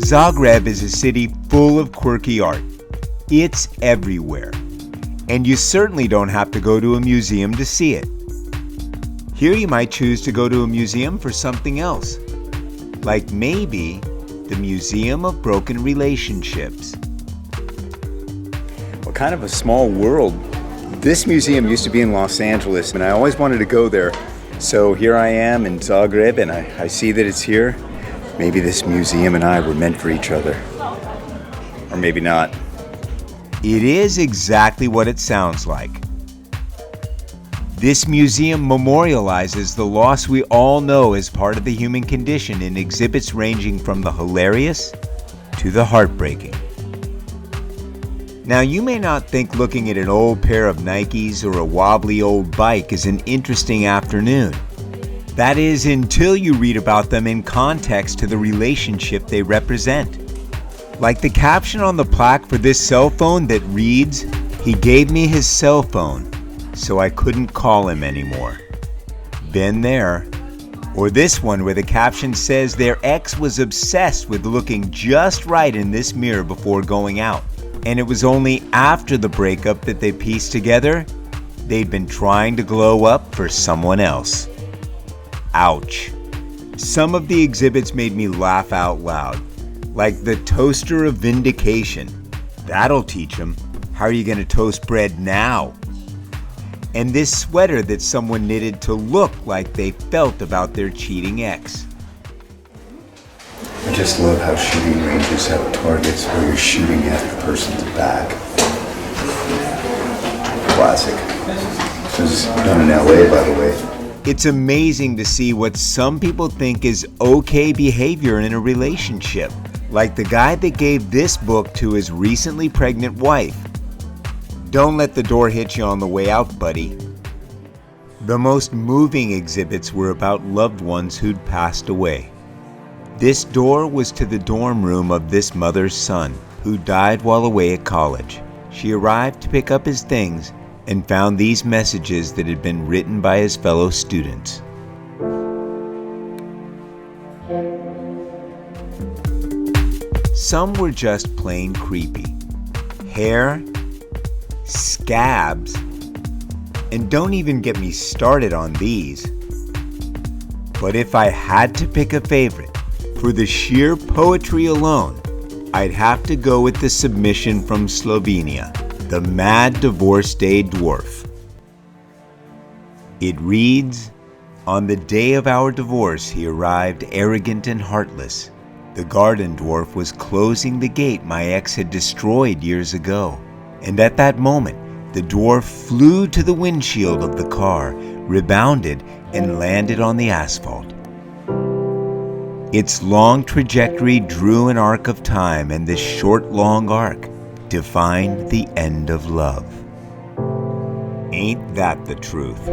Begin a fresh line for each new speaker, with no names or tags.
Zagreb is a city full of quirky art. It's everywhere. And you certainly don't have to go to a museum to see it. Here you might choose to go to a museum for something else, like maybe the Museum of Broken Relationships.
Well, kind of a small world. This museum used to be in Los Angeles, and I always wanted to go there. So here I am in Zagreb, and I see that it's here. Maybe this museum and I were meant for each other. Or maybe not.
It is exactly what it sounds like. This museum memorializes the loss we all know as part of the human condition in exhibits ranging from the hilarious to the heartbreaking. Now, you may not think looking at an old pair of Nikes or a wobbly old bike is an interesting afternoon. That is, until you read about them in context to the relationship they represent. Like the caption on the plaque for this cell phone that reads, "He gave me his cell phone, so I couldn't call him anymore." Been there. Or this one where the caption says their ex was obsessed with looking just right in this mirror before going out. And it was only after the breakup that they pieced together they'd been trying to glow up for someone else. Ouch. Some of the exhibits made me laugh out loud. Like the toaster of vindication. That'll teach them. How are you going to toast bread now? And this sweater that someone knitted to look like they felt about their cheating ex.
I just love how shooting ranges have targets where you're shooting at the person's back. Classic. This was done in LA, by the way.
It's amazing to see what some people think is okay behavior in a relationship. Like the guy that gave this book to his recently pregnant wife. Don't let the door hit you on the way out, buddy. The most moving exhibits were about loved ones who'd passed away. This door was to the dorm room of this mother's son, who died while away at college. She arrived to pick up his things and found these messages that had been written by his fellow students. Some were just plain creepy. Hair, scabs, and don't even get me started on these. But if I had to pick a favorite, for the sheer poetry alone, I'd have to go with the submission from Slovenia, the Mad Divorce Day Dwarf. It reads, "On the day of our divorce he arrived arrogant and heartless. The garden dwarf was closing the gate my ex had destroyed years ago. And at that moment, the dwarf flew to the windshield of the car, rebounded, and landed on the asphalt. Its long trajectory drew an arc of time, and this short, long arc defined the end of love." Ain't that the truth?